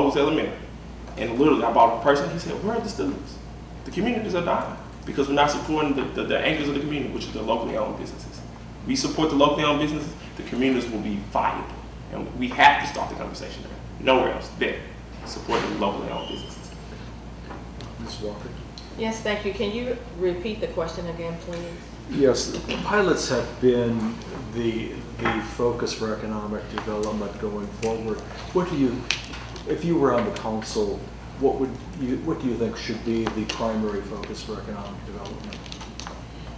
Lowe's Elementary. And literally, I bought a person, he said, where are the students? The communities are dying because we're not supporting the anchors of the community, which is the locally owned businesses. We support the locally owned businesses, the communities will be viable. And we have to start the conversation there. Nowhere else, there. Supporting the locally owned businesses. Ms. Walker? Yes, thank you. Can you repeat the question again, please? Yes, pilots have been the focus for economic development going forward. What do you, if you were on the council, what do you think should be the primary focus for economic development?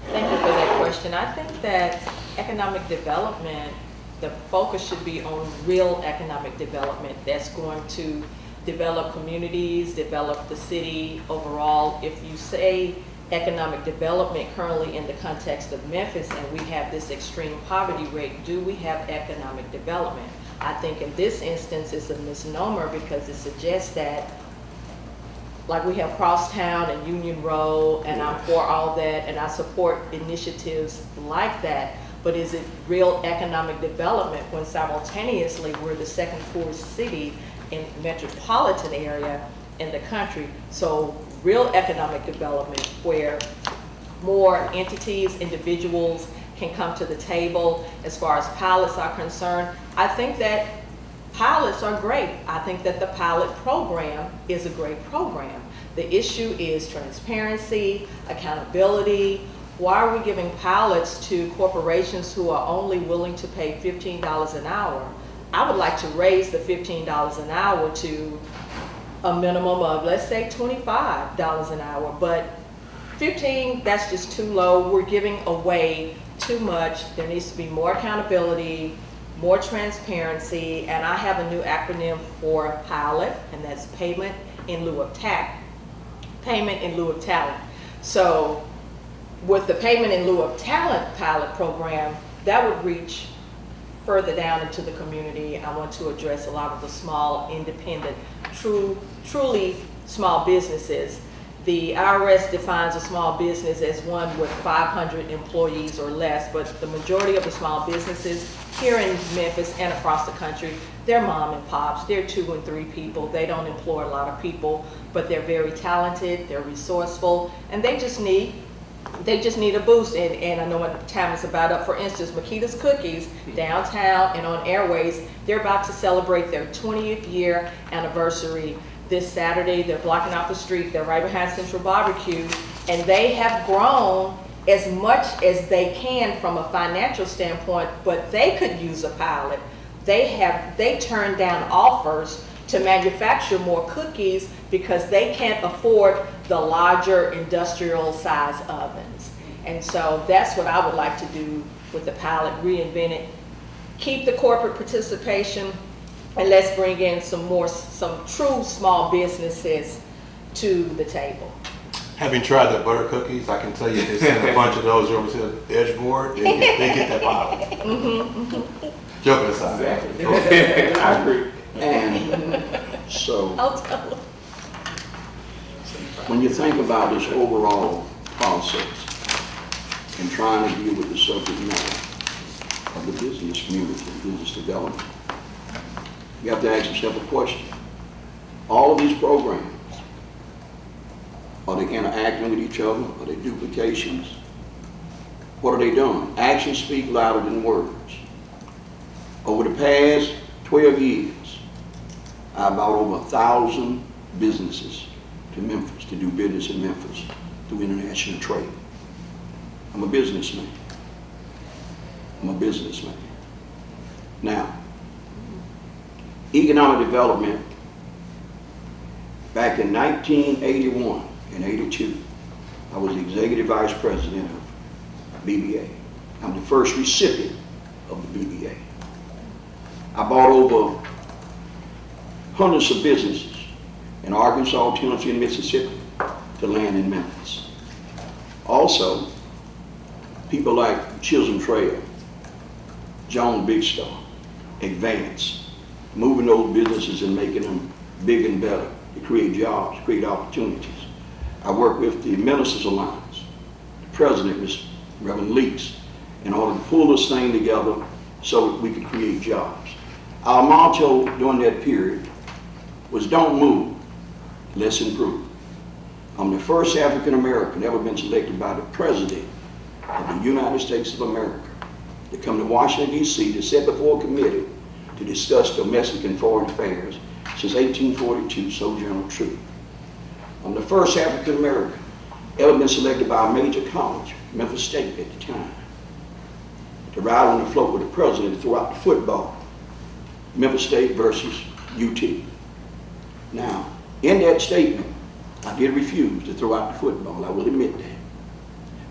Thank you for that question. I think that economic development, the focus should be on real economic development that's going to develop communities, develop the city overall. If you say economic development currently in the context of Memphis and we have this extreme poverty rate, do we have economic development? I think in this instance it's a misnomer because it suggests that, like, we have Crosstown and Union Road, and I'm for all that, and I support initiatives like that, but is it real economic development when simultaneously we're the second poorest city in the metropolitan area in the country? So real economic development where more entities, individuals can come to the table as far as pilots are concerned. I think that pilots are great. I think that the pilot program is a great program. The issue is transparency, accountability. Why are we giving pilots to corporations who are only willing to pay $15 an hour? I would like to raise the $15 an hour to a minimum of, let's say, $25 an hour, but 15, that's just too low. We're giving away too much. There needs to be more accountability, more transparency, and I have a new acronym for pilot, and that's payment in lieu of payment in lieu of talent. So with the payment in lieu of talent pilot program, that would reach further down into the community. I want to address a lot of the small, independent, truly small businesses. The IRS defines a small business as one with 500 employees or less, but the majority of the small businesses here in Memphis and across the country, they're mom and pops. They're 2 and 3 people. They don't employ a lot of people, but they're very talented, they're resourceful, and they just need a boost. And I know what time is about up. For instance, Makita's Cookies downtown and on Airways, they're about to celebrate their 20th year anniversary this Saturday. They're blocking off the street. They're right behind Central Barbecue, and they have grown as much as they can from a financial standpoint, but they could use a pilot. They turned down offers to manufacture more cookies because they can't afford the larger industrial size ovens. And so that's what I would like to do with the pilot, reinvent it, keep the corporate participation, and let's bring in some true small businesses to the table. Having tried the butter cookies, I can tell you they send a bunch of those over to the Edgeboard. They get that pilot. Joking aside. Exactly. I agree. And so, I'll tell them. when you think about this overall process and trying to deal with the subject matter of the business community, business development, you have to ask yourself a question. All of these programs, are they interacting with each other? Are they duplications? What are they doing? Actions speak louder than words. Over the past 12 years, I brought over 1,000 businesses to Memphis to do business in Memphis through international trade. I'm a businessman. Now, economic development, back in 1981 and 82, I was the executive vice president of BBA. I'm the first recipient of the BBA. I bought over hundreds of businesses in Arkansas, Tennessee, and Mississippi to land in Memphis. Also, people like Chisholm Trail, John Big Star, Advance, moving those businesses and making them big and better to create jobs, create opportunities. I work with the Ministers Alliance, the President, Mr. Reverend Leaks, in order to pull this thing together so that we could create jobs. Our motto during that period was don't move, let's improve. I'm the first African American ever been selected by the President of the United States of America to come to Washington, D.C. to sit before a committee to discuss domestic and foreign affairs since 1842, Sojourner Truth. I'm the first African American ever been selected by a major college, Memphis State at the time, to ride on the float with the President to throw out the football, Memphis State versus UT. Now, in that statement, I did refuse to throw out the football, I will admit that,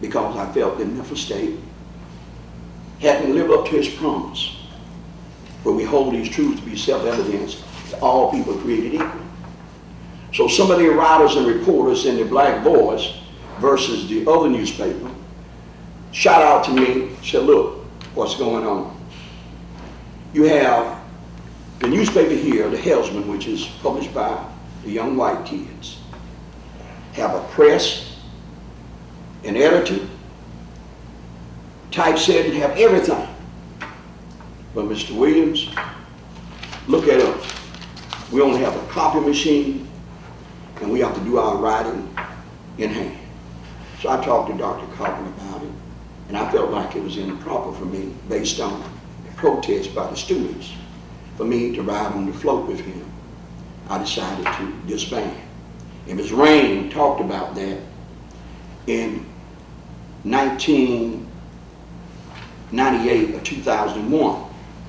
because I felt that Memphis State hadn't lived up to its promise, where we hold these truths to be self-evident that all people are created equal. So some of the writers and reporters in the Black Voice versus the other newspaper shout out to me, said, look, what's going on? You have the newspaper here, the Helmsman, which is published by the young white kids, have a press, an editor, typesetting, have everything. But Mr. Williams, look at us. We only have a copy machine, and we have to do our writing in hand. So I talked to Dr. Cleaborn about it, and I felt like it was improper for me, based on the protest by the students, for me to ride on the float with him. I decided to disband. And Ms. Rain talked about that in 1998 or 2001,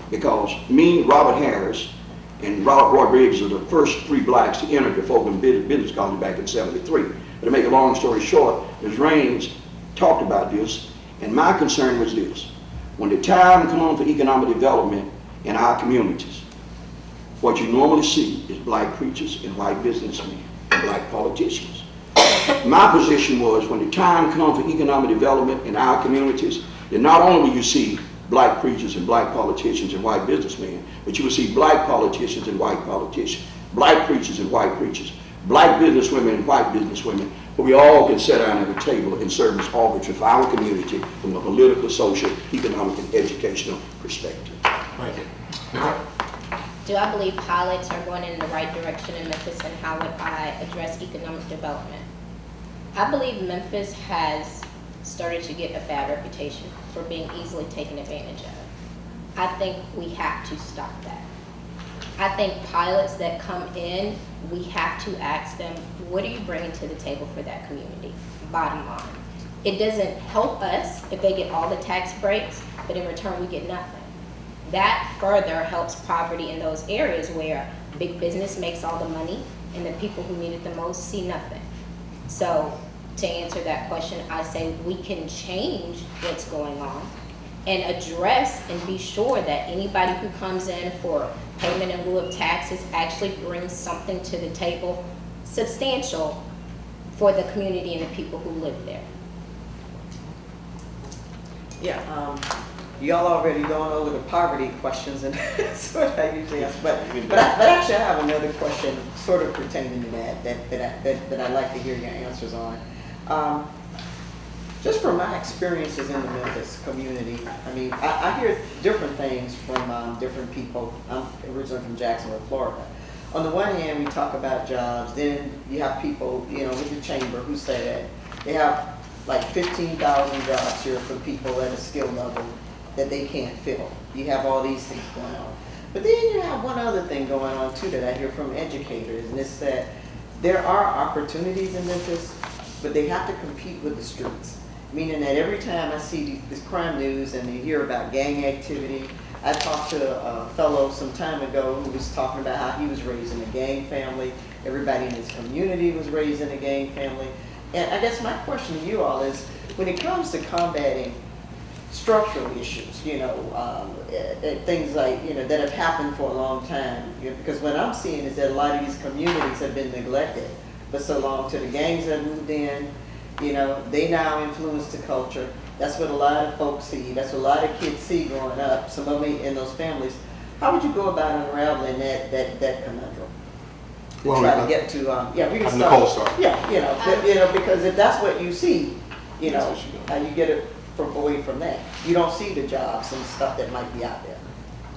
because me, Robert Harris, and Robert Rodriguez are the first three blacks to enter the Fulton Business College back in '73. But to make a long story short, Ms. Raines talked about this, and my concern was this: when the time comes for economic development in our communities, what you normally see is black preachers and white businessmen and black politicians. My position was, when the time comes for economic development in our communities, then not only will you see black preachers and black politicians and white businessmen, but you will see black politicians and white politicians, black preachers and white preachers, black businesswomen and white businesswomen, where we all can sit down at a table and serve as arbiters for our community from a political, social, economic, and educational perspective. Thank you. Nicole? Do I believe pilots are going in the right direction in Memphis, and how would I address economic development? I believe Memphis has started to get a bad reputation for being easily taken advantage of. I think we have to stop that. I think pilots that come in, we have to ask them, what are you bringing to the table for that community? Bottom line. It doesn't help us if they get all the tax breaks, but in return we get nothing. That further helps poverty in those areas where big business makes all the money and the people who need it the most see nothing. So to answer that question, I say we can change what's going on and address and be sure that anybody who comes in for payment in lieu of taxes actually brings something to the table substantial for the community and the people who live there. Yeah, y'all already gone over the poverty questions, and that's what I usually ask. But actually, I have another question sort of pertaining to that I'd like to hear your answers on. Just from my experiences in the Memphis community, I mean, I hear different things from different people. I'm originally from Jacksonville, Florida. On the one hand, we talk about jobs. Then you have people, you know, with the chamber who say that they have like 15,000 jobs here for people at a skill level that they can't fill. You have all these things going on. But then you have one other thing going on too that I hear from educators, and it's that there are opportunities in Memphis, but they have to compete with the streets. Meaning that every time I see this crime news and they hear about gang activity, I talked to a fellow some time ago who was talking about how he was raised in a gang family. Everybody in his community was raised in a gang family. And I guess my question to you all is, when it comes to combating structural issues, you know, things like, you know, that have happened for a long time, you know, because what I'm seeing is that a lot of these communities have been neglected for so long till the gangs have moved in. You know, they now influence the culture. That's what a lot of folks see. That's what a lot of kids see growing up, some of them in those families. How would you go about unraveling that conundrum? Well, try to get to, yeah, we can start. Nicole start. Yeah, you know, because if that's what you see, you know, how you get it away from that. You don't see the jobs and stuff that might be out there.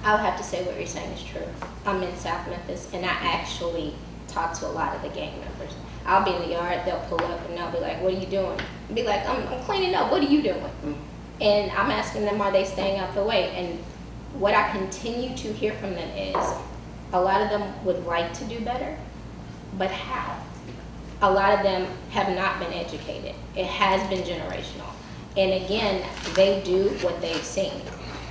I would have to say what you're saying is true. I'm in South Memphis, and I actually talk to a lot of the gang members. I'll be in the yard, they'll pull up and they'll be like, what are you doing? I'll be like, I'm cleaning up, what are you doing? And I'm asking them, are they staying out the way? And what I continue to hear from them is, a lot of them would like to do better, but how? A lot of them have not been educated. It has been generational. And again, they do what they've seen.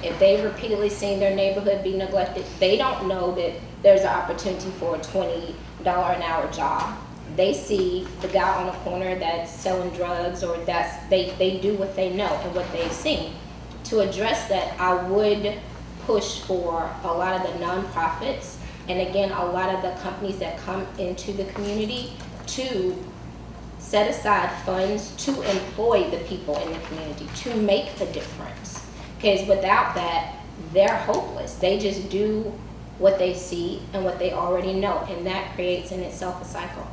If they've repeatedly seen their neighborhood be neglected, they don't know that there's an opportunity for a $20 an hour job. They see the guy on the corner that's selling drugs, or they do what they know and what they've seen. To address that, I would push for a lot of the nonprofits, and again, a lot of the companies that come into the community to set aside funds to employ the people in the community, to make a difference. Because without that, they're hopeless. They just do what they see and what they already know, and that creates in itself a cycle.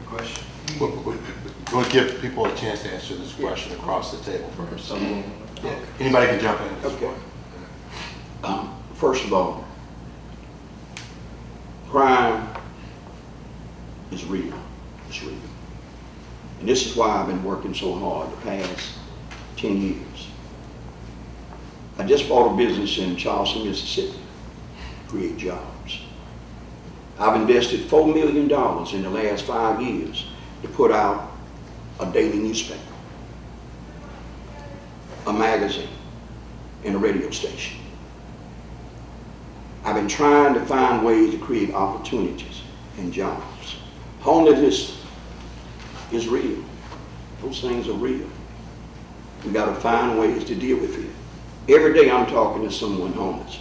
Question. We'll give people a chance to answer this question across the table first. So, Yeah. Anybody can jump in at this Okay. point. First of all, crime is real. It's real. And this is why I've been working so hard the past 10 years. I just bought a business in Charleston, Mississippi, to create jobs. I've invested $4 million in the last 5 years to put out a daily newspaper, a magazine, and a radio station. I've been trying to find ways to create opportunities and jobs. Homelessness is real. Those things are real. We got to find ways to deal with it. Every day I'm talking to someone homeless.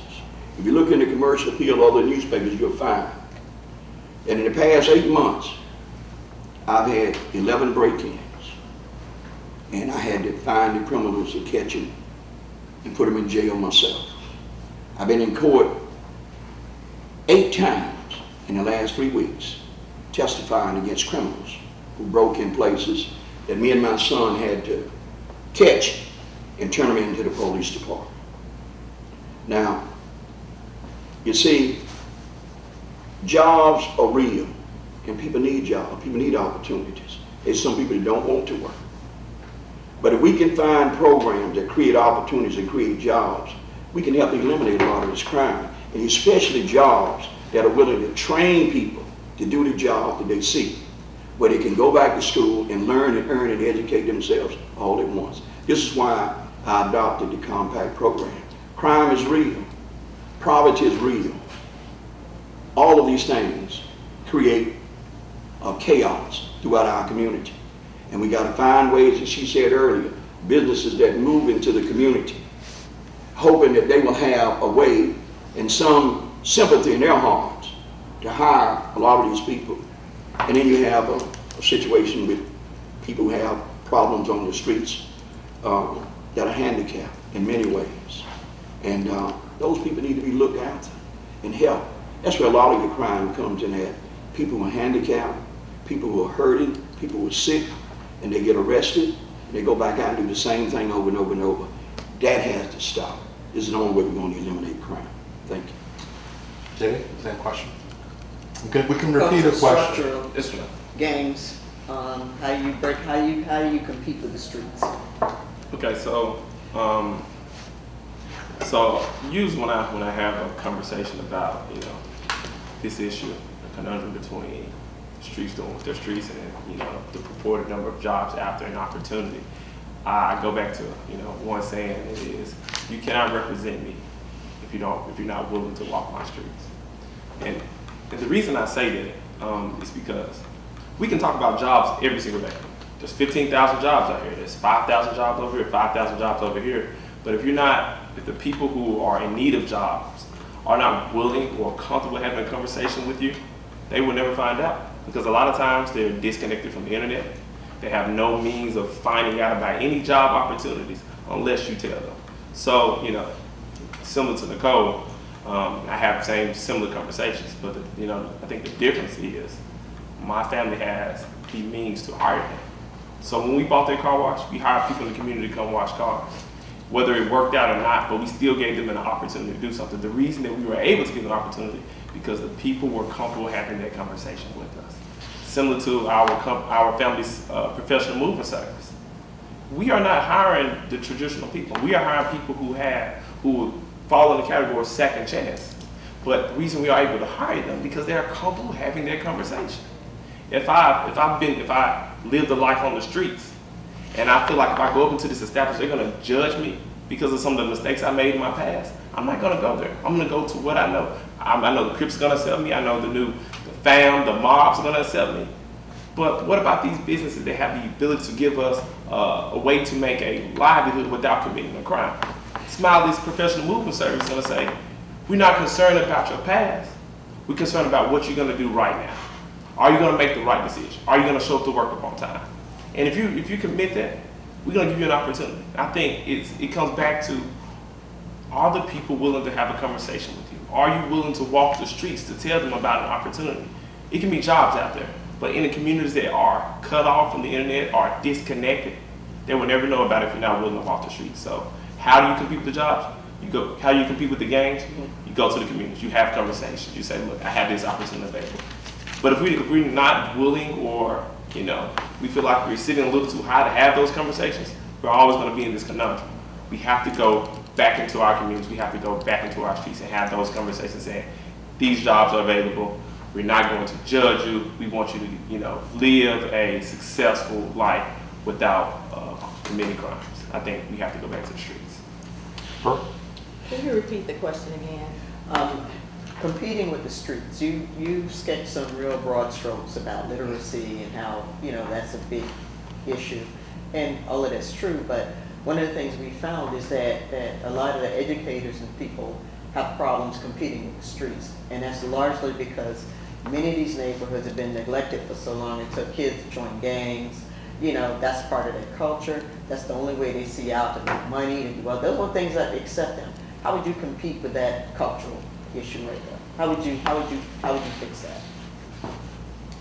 If you look in the commercial appeal of other newspapers, you'll find that in the past 8 months, I've had 11 break-ins. And I had to find the criminals and catch them and put them in jail myself. I've been in court 8 times in the last 3 weeks testifying against criminals who broke in places that me and my son had to catch and turn them into the police department. Now, you see, jobs are real, and people need jobs, people need opportunities. There's some people that don't want to work. But if we can find programs that create opportunities and create jobs, we can help eliminate a lot of this crime, and especially jobs that are willing to train people to do the job that they see, where they can go back to school and learn and earn and educate themselves all at once. This is why I adopted the Compact program. Crime is real. Poverty is real. All of these things create chaos throughout our community. And we got to find ways, as she said earlier, businesses that move into the community, hoping that they will have a way and some sympathy in their hearts to hire a lot of these people. And then you have a situation with people who have problems on the streets that are handicapped in many ways. And those people need to be looked after and helped. That's where a lot of your crime comes in at. People who are handicapped, people who are hurting, people who are sick, and they get arrested, and they go back out and do the same thing over and over and over. That has to stop. This is the only way we're going to eliminate crime. Thank you. Jamie, same question. Okay, we can repeat a question. Structural This one. gangs, how do you compete with the streets? Okay, so usually when I have a conversation about this issue, the conundrum between streets doing what their streets and the purported number of jobs after an opportunity, I go back to one saying, it is, you cannot represent me if you're not willing to walk my streets. And the reason I say that is because we can talk about jobs every single day. There's 15,000 jobs out here. There's 5,000 jobs over here, 5,000 jobs over here. But if the people who are in need of jobs are not willing or comfortable having a conversation with you, they will never find out. Because a lot of times they're disconnected from the internet. They have no means of finding out about any job opportunities unless you tell them. So, similar to Nicole, I have similar conversations, but I think the difference is my family has the means to hire them. So when we bought that car wash, we hired people in the community to come wash cars. whether it worked out or not, but we still gave them an opportunity to do something. The reason that we were able to give an opportunity because the people were comfortable having that conversation with us. Similar to our family's professional movement service. We are not hiring the traditional people. We are hiring people who fall in the category of second chance. But the reason we are able to hire them because they are comfortable having that conversation. If I lived a life on the streets, and I feel like if I go up into this establishment, they're gonna judge me because of some of the mistakes I made in my past, I'm not gonna go there. I'm gonna go to what I know. I know the Crips are gonna accept me. I know the fam, the mobs are gonna accept me. But what about these businesses that have the ability to give us a way to make a livelihood without committing a crime? Smiley's professional movement service is gonna say, we're not concerned about your past. We're concerned about what you're gonna do right now. Are you gonna make the right decision? Are you gonna show up to work on time? And if you commit that, we're gonna give you an opportunity. I think it comes back to, are the people willing to have a conversation with you? Are you willing to walk the streets to tell them about an opportunity? It can be jobs out there, but in the communities that are cut off from the internet or disconnected, they will never know about it if you're not willing to walk the streets. So how do you compete with the jobs? How do you compete with the gangs? You go to the communities, you have conversations, you say, look, I have this opportunity available. But if we're not willing, or we feel like we're sitting a little too high to have those conversations, we're always going to be in this conundrum. We have to go back into our communities, we have to go back into our streets and have those conversations saying, these jobs are available, we're not going to judge you, we want you to live a successful life without committing crimes. I think we have to go back to the streets. Can you repeat the question again? Competing with the streets, you sketched some real broad strokes about literacy and how that's a big issue, and all of that's true. But one of the things we found is that a lot of the educators and people have problems competing with the streets, and that's largely because many of these neighborhoods have been neglected for so long. It took kids to join gangs. That's part of their culture. That's the only way they see out to make money. Well, those are things that accept them. How would you compete with that cultural issue right there? How would you fix that?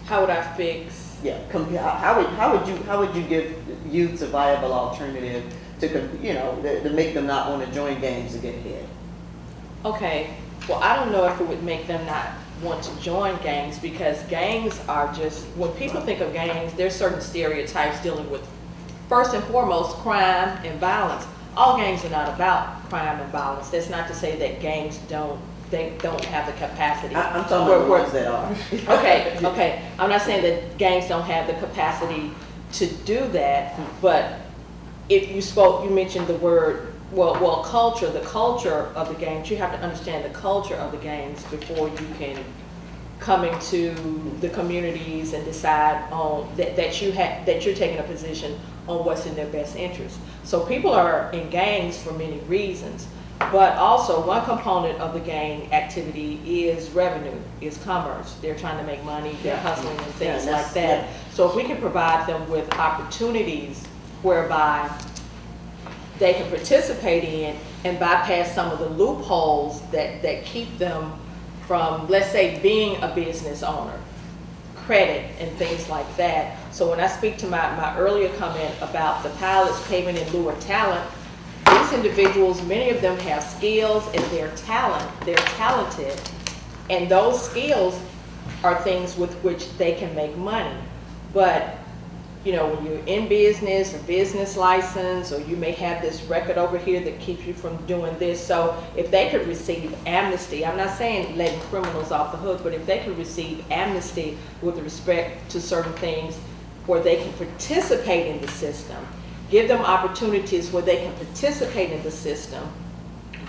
How would I fix? Yeah, how would you give youths a viable alternative to make them not want to join gangs to get ahead? Okay, well, I don't know if it would make them not want to join gangs, because gangs are just, when people think of gangs, there's certain stereotypes dealing with, first and foremost, crime and violence. All gangs are not about crime and violence. That's not to say that gangs don't have the capacity. I'm talking about the ones that are. Okay. I'm not saying that gangs don't have the capacity to do that, but if you mentioned the word, culture, the culture of the gangs, you have to understand the culture of the gangs before you can come into the communities and decide on that you're taking a position on what's in their best interest. So people are in gangs for many reasons, but also one component of the gang activity is revenue, is commerce. They're trying to make money, they're hustling and things like that. Yeah. So if we can provide them with opportunities whereby they can participate in and bypass some of the loopholes that keep them from, let's say, being a business owner, credit and things like that. So when I speak to my earlier comment about the pilots payment in lieu of talent, these individuals, many of them have skills and they're talented, and those skills are things with which they can make money. But when you're in business, a business license, or you may have this record over here that keeps you from doing this. So if they could receive amnesty, I'm not saying letting criminals off the hook, but if they could receive amnesty with respect to certain things where they can participate in the system, give them opportunities where they can participate in the system,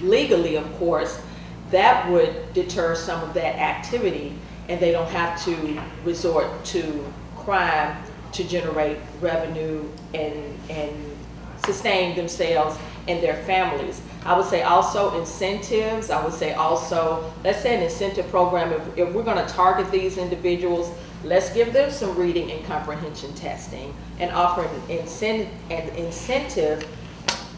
legally of course, that would deter some of that activity, and they don't have to resort to crime to generate revenue and sustain themselves and their families. I would say also incentives. I would say also, let's say an incentive program, if we're going to target these individuals, let's give them some reading and comprehension testing and offer an incentive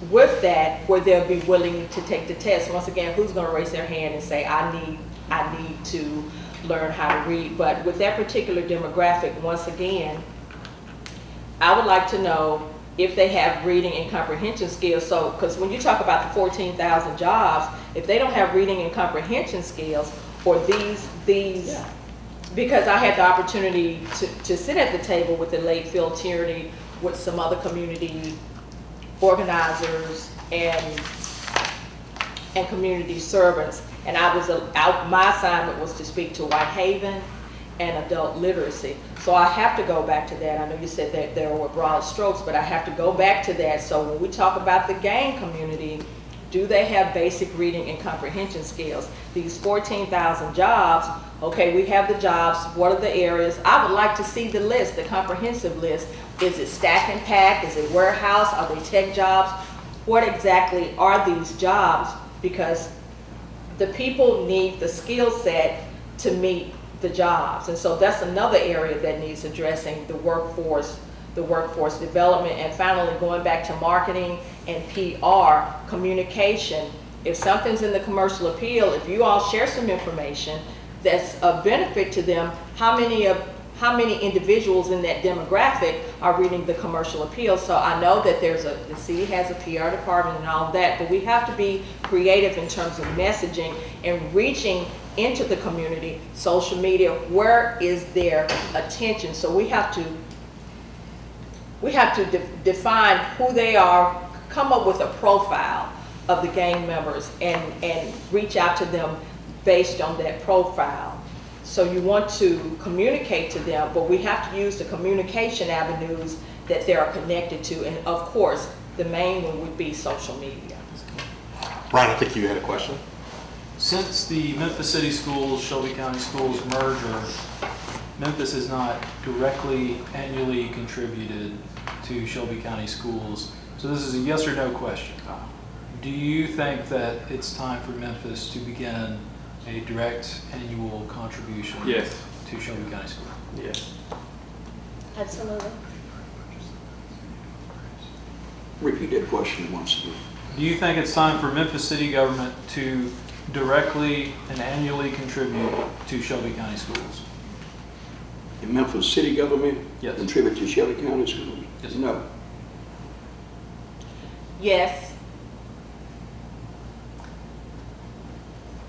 with that where they'll be willing to take the test. Once again, who's going to raise their hand and say, I need to learn how to read? But with that particular demographic, once again, I would like to know if they have reading and comprehension skills. So, because when you talk about the 14,000 jobs, if they don't have reading and comprehension skills, or these, because I had the opportunity to sit at the table with the late Phil Tierney, with some other community organizers and community servants, and my assignment was to speak to Whitehaven and adult literacy. So I have to go back to that. I know you said that there were broad strokes, but I have to go back to that. So when we talk about the gang community, do they have basic reading and comprehension skills? These 14,000 jobs, okay, we have the jobs. What are the areas? I would like to see the list, the comprehensive list. Is it stack and pack? Is it warehouse? Are they tech jobs? What exactly are these jobs? Because the people need the skill set to meet the jobs. And so that's another area that needs addressing, the workforce development. And finally, going back to marketing and PR, communication. If something's in the commercial appeal, if you all share some information that's of benefit to them, how many individuals in that demographic are reading the commercial appeal? So I know that the city has a PR department and all that, but we have to be creative in terms of messaging and reaching into the community. Social media, where is their attention? So we have to define who they are, come up with a profile of the gang members, and reach out to them based on that profile. So you want to communicate to them, but we have to use the communication avenues that they are connected to. And of course, the main one would be social media. Brian, I think you had a question. Since the Memphis City Schools, Shelby County Schools merger, Memphis has not directly annually contributed to Shelby County Schools. So this is a yes or no question. Do you think that it's time for Memphis to begin a direct annual contribution Yes. to Shelby County Schools? Yes. Absolutely. Repeat that question once again. Do you think it's time for Memphis City government to directly and annually contribute to Shelby County Schools? The Memphis city government Yes. contribute to Shelby County schools? Yes. No. Yes.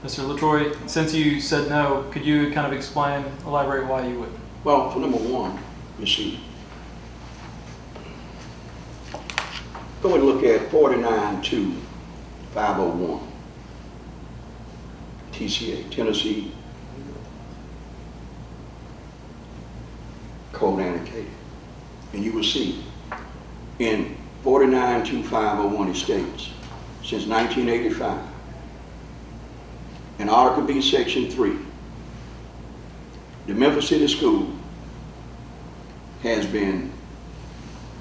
Mr. Latroy, since you said no, could you kind of elaborate why you wouldn't? Well, for number one, you see, go and look at 49-501, TCA, Tennessee Code Annotated. And you will see in 49-501 it states, since 1985, in Article B, Section 3, the Memphis City School has been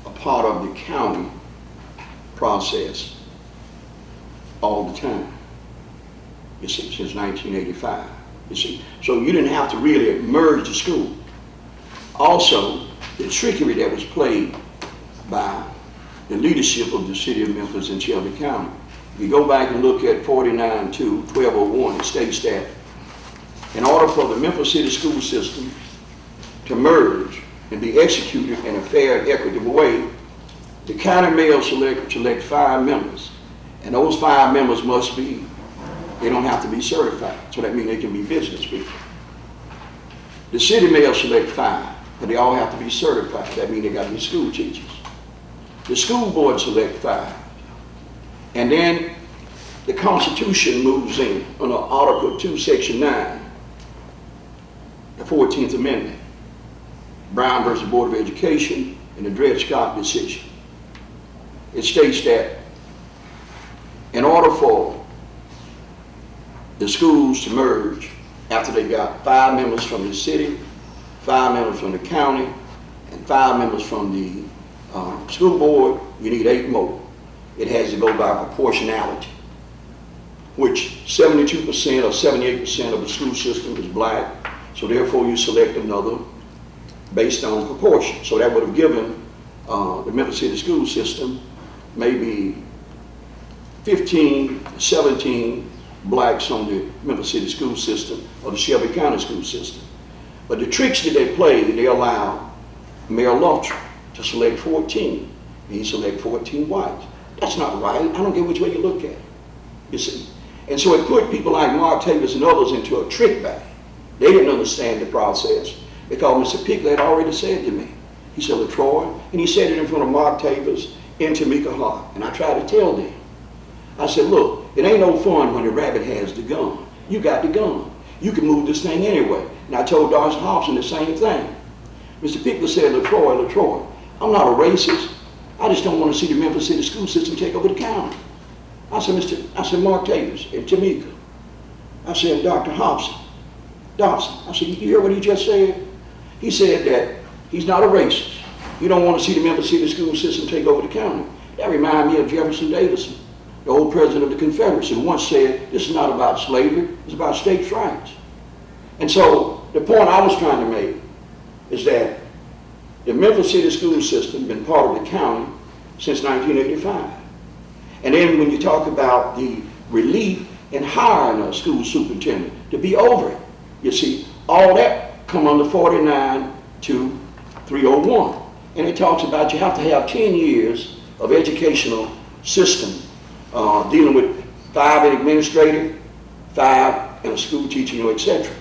a part of the county process all the time, you see, since 1985, you see. So you didn't have to really merge the school. Also, the trickery that was played by the leadership of the city of Memphis and Shelby County. If you go back and look at 49-1201, it states that in order for the Memphis City school system to merge and be executed in a fair and equitable way, the county mayor select 5 members, and those 5 members must be, they don't have to be certified, so that means they can be business people. The city mayor select 5, but they all have to be certified, that means they got to be school teachers. The school board select 5, and then the Constitution moves in under Article 2, Section 9, the 14th Amendment, Brown versus Board of Education, and the Dred Scott decision. It states that in order for the schools to merge, after they got 5 members from the city, 5 members from the county, and 5 members from the school board, you need 8 more. It has to go by proportionality, which 72% or 78% of the school system is black, so therefore you select another based on proportion. So that would have given the Memphis City school system maybe 15, 17 blacks on the Memphis City school system or the Shelby County school system. But the tricks that they play, they allow Mayor Latroy to select 14. and he select 14 whites. That's not right. I don't care which way you look at it, you see. And so it put people like Mark Tavis and others into a trick bag. They didn't understand the process because Mr. Pickler had already said to me, he said, Latroy, and he said it in front of Mark Tavis and Tamika Hart. And I tried to tell them. I said, look, it ain't no fun when the rabbit has the gun. You got the gun. You can move this thing anyway. And I told Darcy Hobson the same thing. Mr. Pickler said, Latroy, I'm not a racist. I just don't want to see the Memphis City school system take over the county. I said, Mark Tavis and Tamika. I said, Dr. Hobson, I said, you hear what he just said? He said that he's not a racist. You don't want to see the Memphis City school system take over the county. That reminds me of Jefferson Davidson, the old president of the Confederacy, who once said, this is not about slavery, it's about states' rights. And so the point I was trying to make is that the Memphis City school system has been part of the county since 1985. And then when you talk about the relief in hiring a school superintendent to be over it, you see, all that come under 49 to 301. And it talks about you have to have 10 years of educational system dealing with 5 in administrative, 5 in a school teaching, etc.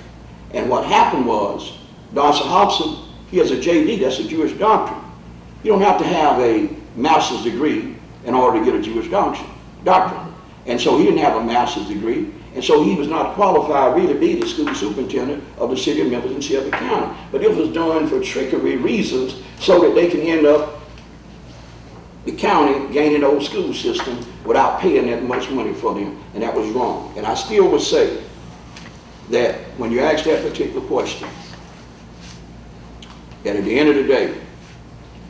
And what happened was, Darcy Hobson, he has a JD, that's a Jewish doctrine. You don't have to have a master's degree in order to get a Jewish doctrine. And so he didn't have a master's degree, and so he was not qualified really to be the school superintendent of the city of Memphis and Shelby County. But it was done for trickery reasons so that they can end up, the county, gaining the old school system without paying that much money for them, and that was wrong. And I still would say that when you ask that particular question, that at the end of the day,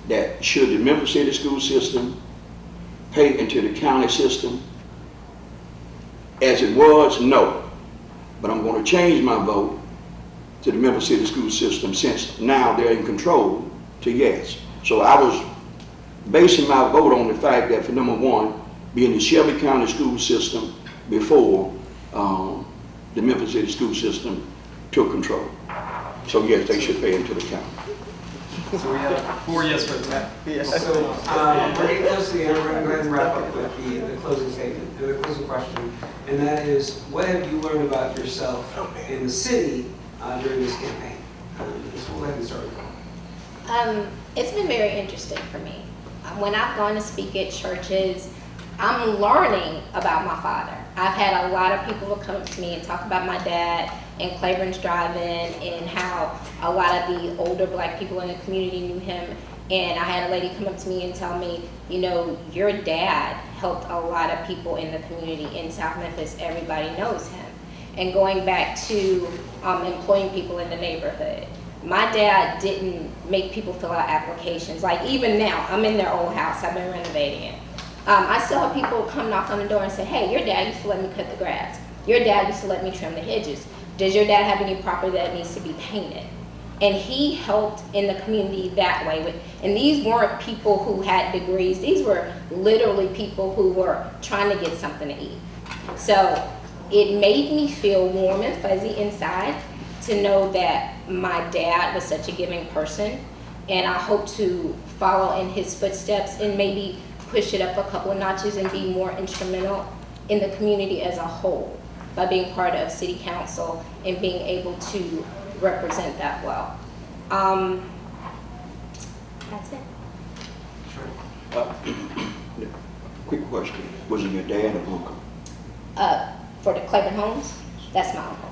that should the Memphis City school system pay into the county system as it was? No. But I'm going to change my vote to the Memphis City school system, since now they're in control, to yes. So I was basing my vote on the fact that, for number one, being the Shelby County school system before the Memphis City school system took control. So yes, they should pay into the county. So we have 4 yes votes. Yes. So pretty close to the end, we're going to go ahead and wrap up with the closing statement, the closing question, and that is, what have you learned about yourself in the city during this campaign? So we'll go ahead and start. It's been very interesting for me. When I've gone to speak at churches, I'm learning about my father. I've had a lot of people come up to me and talk about my dad and Cleaborn's drive-in and how a lot of the older black people in the community knew him. And I had a lady come up to me and tell me, you know, your dad helped a lot of people in the community in South Memphis. Everybody knows him. And going back to employing people in the neighborhood, my dad didn't make people fill out applications. Like even now, I'm in their old house, I've been renovating it. I still have people come knock on the door and say, hey, your dad used to let me cut the grass. Your dad used to let me trim the hedges. Does your dad have any property that needs to be painted? And he helped in the community that way. And these weren't people who had degrees. These were literally people who were trying to get something to eat. So it made me feel warm and fuzzy inside to know that my dad was such a giving person. And I hope to follow in his footsteps and maybe push it up a couple of notches and be more instrumental in the community as a whole by being part of city council and being able to represent that well. That's it. Quick question. Was it your dad or uncle? For the Cleaborn homes, that's my uncle.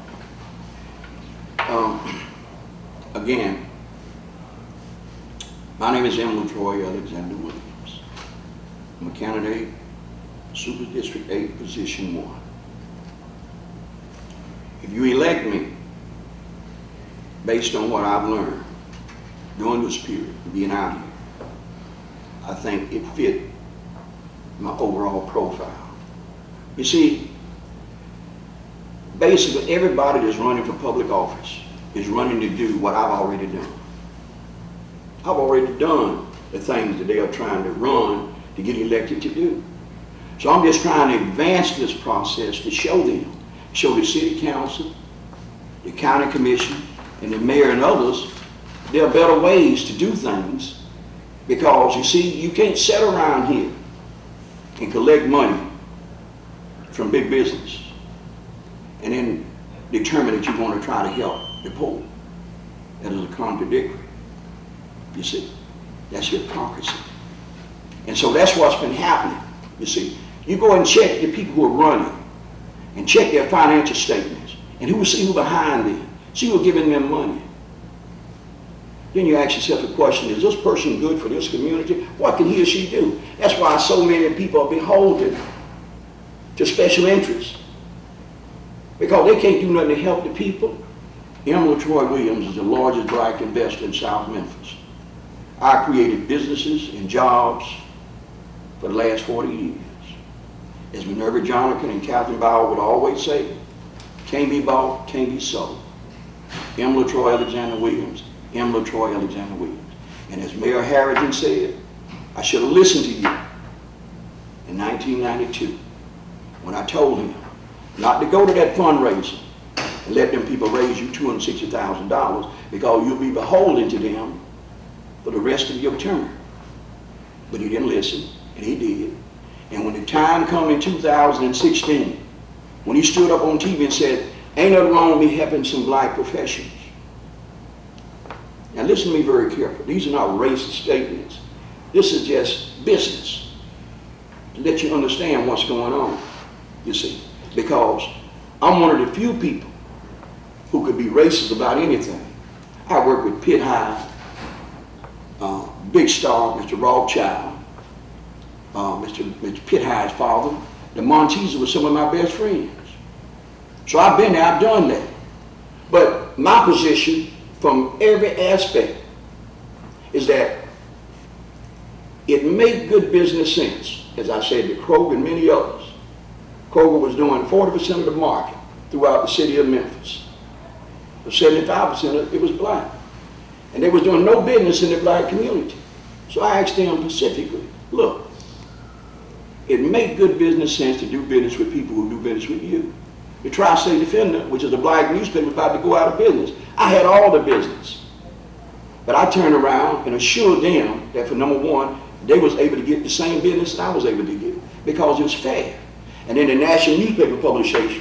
Again, my name is Latroy, Alexandria-Williams. I'm a candidate, Super District 8, Position 1. If you elect me, based on what I've learned during this period, being out here, I think it fit my overall profile. You see, basically everybody that's running for public office is running to do what I've already done. I've already done the things that they are trying to run to get elected to do. So I'm just trying to advance this process to show them, show the city council, the county commission, and the mayor and others, there are better ways to do things Because you see, you can't sit around here and collect money from big business and then determine that you want to try to help the poor. That is a contradictory. You see, that's hypocrisy. And so that's what's been happening. You see, you go and check the people who are running and check their financial statements and who's behind them. See who's giving them money. Then you ask yourself the question, is this person good for this community? What can he or she do? That's why so many people are beholden to special interests. Because they can't do nothing to help the people. Latroy-Williams is the largest black investor in South Memphis. I created businesses and jobs for the last 40 years. As Minerva Jonathan and Catherine Bauer would always say, can't be bought, can't be sold. Latroy Alexandria-Williams, Latroy Alexandria-Williams. And as Mayor Harrigan said, I should have listened to you in 1992 when I told him not to go to that fundraiser and let them people raise you $260,000 because you'll be beholden to them for the rest of your term. But he didn't listen, and he did. And when the time come in 2016, when he stood up on TV and said, ain't nothing wrong with me helping some black professionals. Now listen to me very carefully. These are not racist statements. This is just business to let you understand what's going on, you see. Because I'm one of the few people who could be racist about anything. I work with Pitt High, Big Star, Mr. Rothschild, Mr. Pitt High's father. The Monteses were some of my best friends. So I've been there, I've done that. But my position from every aspect is that it made good business sense. As I said to Kroger and many others, Kroger was doing 40% of the market throughout the city of Memphis. But 75% of it was black. And they was doing no business in the black community. So I asked them specifically, look, it made good business sense to do business with people who do business with you. The Tri-State Defender, which is a black newspaper, was about to go out of business. I had all the business. But I turned around and assured them that for number one, they was able to get the same business that I was able to get because it was fair. And then the National Newspaper Publishers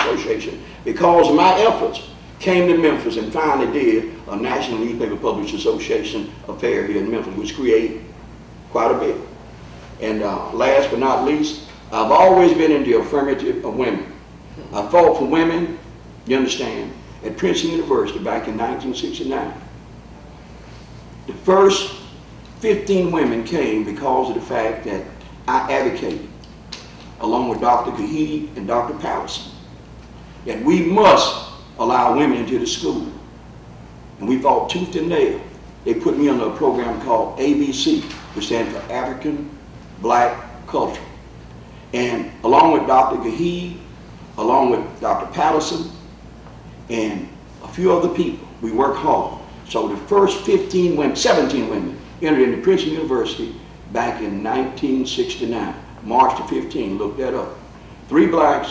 Association, because of my efforts, came to Memphis and finally did a National Newspaper Publishers Association affair here in Memphis, which created quite a bit. And last but not least, I've always been in the affirmative of women. I fought for women, you understand, at Princeton University back in 1969. The first 15 women came because of the fact that I advocated, along with Dr. Kahidi and Dr. Patterson, that we must allow women into the school. And we fought tooth and nail. They put me under a program called ABC, which stands for African Black Culture. And along with Dr. Kahidi, along with Dr. Patterson, and a few other people, we worked hard. So the first 17 women entered into Princeton University back in 1969. March the 15th, look that up. 3 blacks,